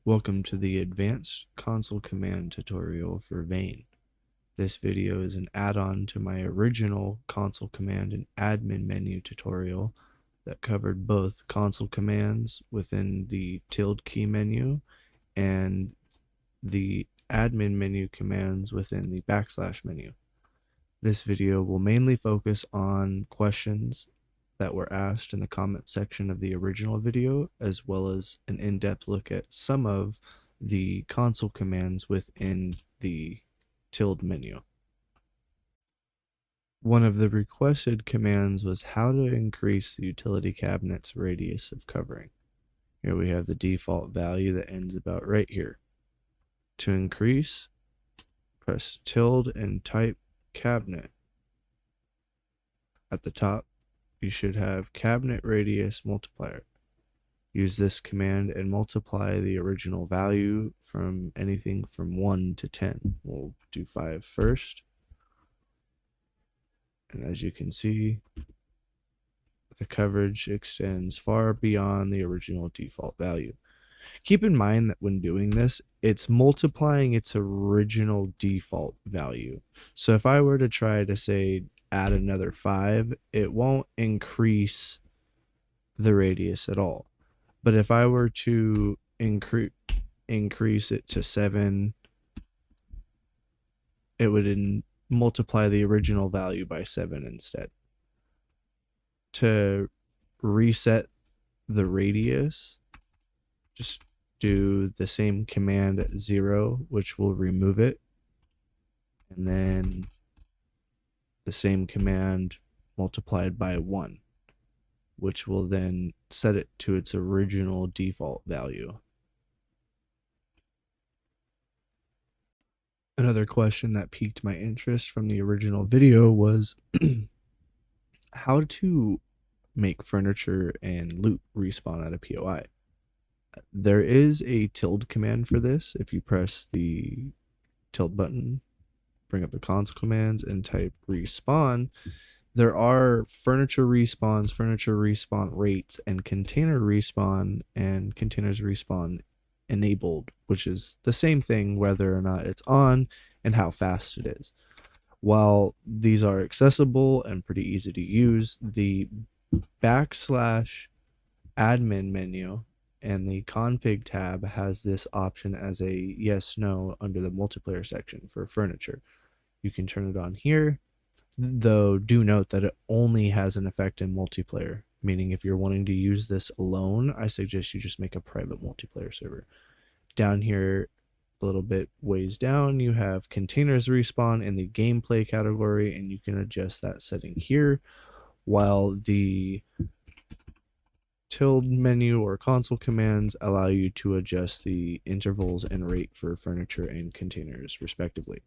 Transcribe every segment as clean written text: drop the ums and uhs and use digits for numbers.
Welcome to the Advanced Console Command tutorial for Vane. This video is an add-on to my original console command and admin menu tutorial that covered both console commands within the tilde key menu and the admin menu commands within the backslash menu. This video will mainly focus on questions that were asked in the comment section of the original video, as well as an in-depth look at some of the console commands within the tilde menu. One of the requested commands was how to increase the utility cabinet's radius of covering. Here we have the default value that ends about right here. To increase, press tilde and type cabinet. At the top, you should have cabinet radius multiplier. Use this command and multiply the original value from anything from 1 to 10. We'll do 5 first. And as you can see, the coverage extends far beyond the original default value. Keep in mind that when doing this, it's multiplying its original default value. So if I were to try to say add another 5, it won't increase the radius at all. But if I were to increase it to 7, it would multiply the original value by 7 instead. To reset the radius, just do the same command at 0, which will remove it, and then the same command multiplied by 1, which will then set it to its original default value. Another question that piqued my interest from the original video was how to make furniture and loot respawn at a POI. There is a tilde command for this. If you press the tilde button, bring up the console commands, and type respawn, there are furniture respawn rates, and container respawn and containers respawn enabled, which is the same thing whether or not it's on and how fast it is. While these are accessible and pretty easy to use, the backslash admin menu and the config tab has this option as a yes no under the multiplayer section for furniture. You can turn it on here, though do note that it only has an effect in multiplayer, meaning if you're wanting to use this alone, I suggest you just make a private multiplayer server. Down here, a little bit ways down, you have containers respawn in the gameplay category, and you can adjust that setting here, while the tilde menu or console commands allow you to adjust the intervals and rate for furniture and containers respectively.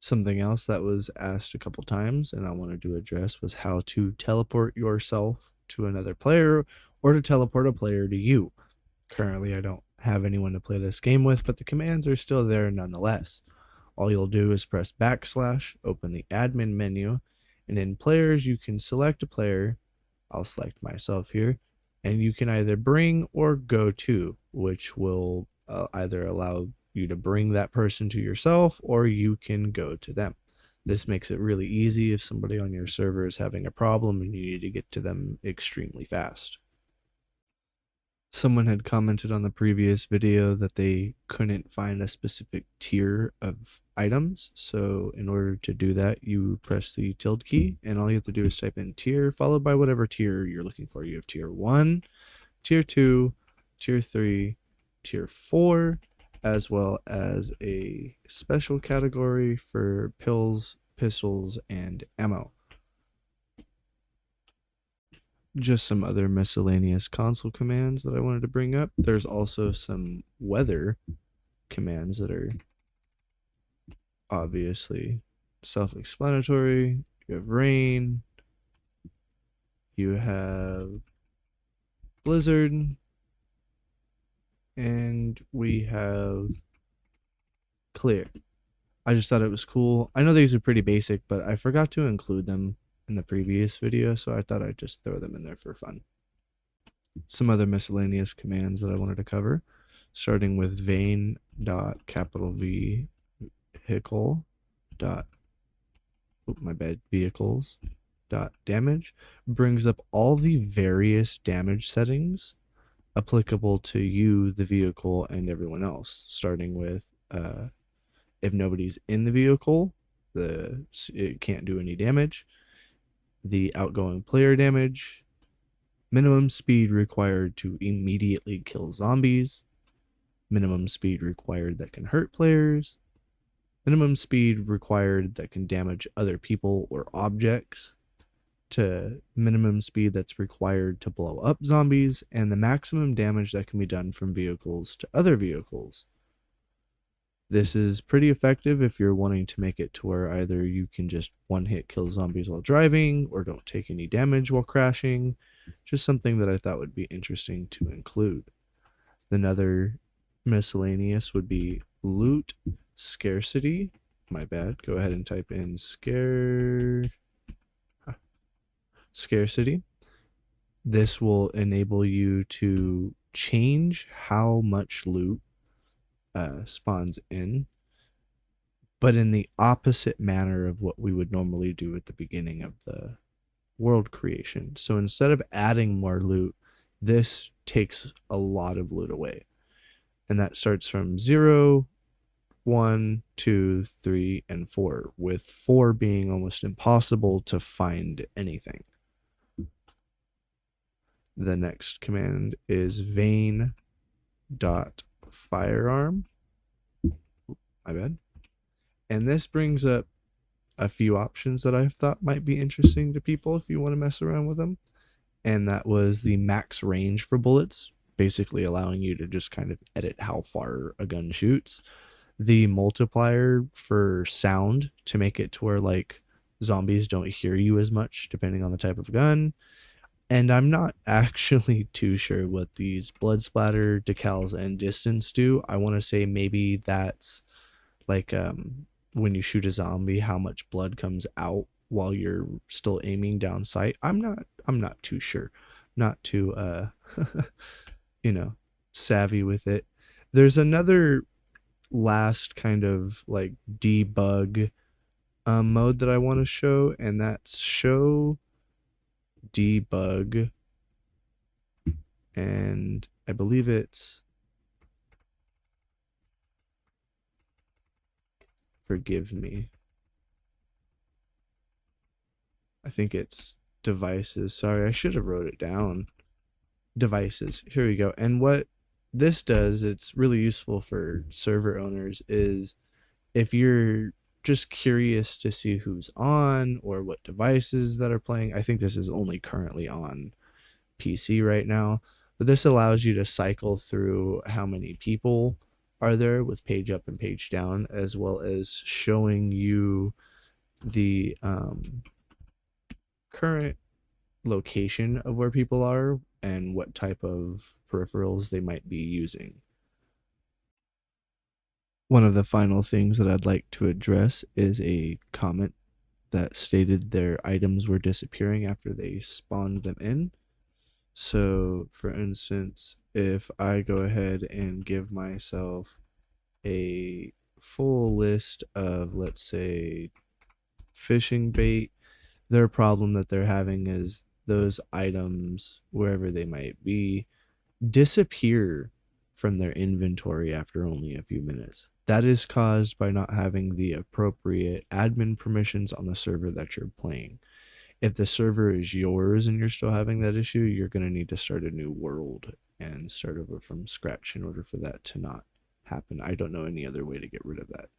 Something else that was asked a couple times and I wanted to address was how to teleport yourself to another player or to teleport a player to you. Currently, I don't have anyone to play this game with, but the commands are still there nonetheless. All you'll do is press backslash, open the admin menu, and in players, you can select a player. I'll select myself here, and you can either bring or go to, which will either allow you to bring that person to yourself or you can go to them. This makes it really easy if somebody on your server is having a problem and you need to get to them extremely fast. Someone had commented on the previous video that they couldn't find a specific tier of items. So in order to do that, you press the tilde key and all you have to do is type in tier followed by whatever tier you're looking for. You have tier 1, tier 2, tier 3, tier 4, as well as a special category for pills, pistols, and ammo. Just some other miscellaneous console commands that I wanted to bring up. There's also some weather commands that are obviously self-explanatory. You have rain, you have blizzard, and we have clear. I just thought it was cool. I know these are pretty basic, but I forgot to include them in the previous video, so I thought I'd just throw them in there for fun. some other miscellaneous commands that I wanted to cover, starting with vain dot capital V vehicle dot my bad vehicles dot damage brings up all the various damage settings applicable to you, the vehicle, and everyone else, starting with if nobody's in the vehicle, it can't do any damage, the outgoing player damage, minimum speed required to immediately kill zombies, minimum speed required that can hurt players, minimum speed required that can damage other people or objects, to minimum speed that's required to blow up zombies, and the maximum damage that can be done from vehicles to other vehicles. This is pretty effective if you're wanting to make it to where either you can just one hit kill zombies while driving or don't take any damage while crashing. Just something that I thought would be interesting to include. Another miscellaneous would be loot scarcity. My bad. Go ahead and type in scarcity. This will enable you to change how much loot spawns in, but in the opposite manner of what we would normally do at the beginning of the world creation. So instead of adding more loot, this takes a lot of loot away. And that starts from 0, 1, 2, 3, and 4, with 4 being almost impossible to find anything. The next command is vain dot firearm. My bad. And this brings up a few options that I thought might be interesting to people if you want to mess around with them. And that was the max range for bullets, basically allowing you to just kind of edit how far a gun shoots. The multiplier for sound to make it to where like zombies don't hear you as much depending on the type of gun. And I'm not actually too sure what these blood splatter, decals, and distance do. I want to say maybe that's like when you shoot a zombie, how much blood comes out while you're still aiming down sight. I'm not too sure. Not too you know, savvy with it. There's another last kind of like debug mode that I want to show, and that's show debug, and I believe it's, forgive me, I think it's devices. Sorry, I should have wrote it down. Devices. Here we go. And what this does, it's really useful for server owners, is if you're just curious to see who's on or what devices that are playing. I think this is only currently on PC right now, but this allows you to cycle through how many people are there with page up and page down, as well as showing you the current location of where people are and what type of peripherals they might be using. One of the final things that I'd like to address is a comment that stated their items were disappearing after they spawned them in. So, for instance, if I go ahead and give myself a full list of, let's say, fishing bait, their problem that they're having is those items, wherever they might be, disappear from their inventory after only a few minutes. That is caused by not having the appropriate admin permissions on the server that you're playing. If the server is yours and you're still having that issue, you're going to need to start a new world and start over from scratch in order for that to not happen. I don't know any other way to get rid of that.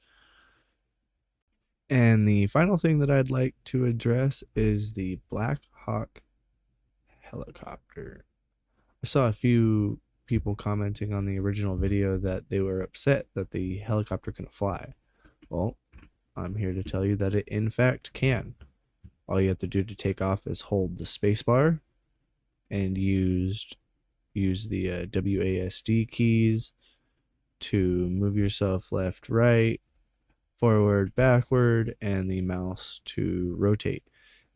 And the final thing that I'd like to address is the Black Hawk helicopter. I saw a few people commenting on the original video that they were upset that the helicopter couldn't fly. Well, I'm here to tell you that it in fact can. All you have to do to take off is hold the spacebar and use the WASD keys to move yourself left, right, forward, backward, and the mouse to rotate.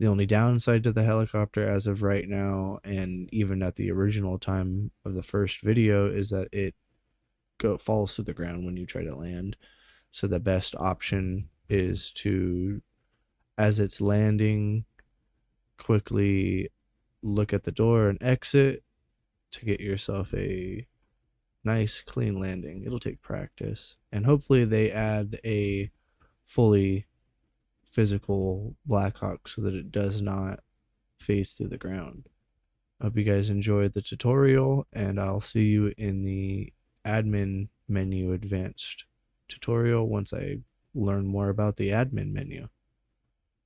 The only downside to the helicopter as of right now, and even at the original time of the first video, is that it falls to the ground when you try to land. So the best option is to, as it's landing, quickly look at the door and exit to get yourself a nice clean landing. It'll take practice, and hopefully they add a fully physical Blackhawk so that it does not phase through the ground. I hope you guys enjoyed the tutorial, and I'll see you in the admin menu advanced tutorial once I learn more about the admin menu.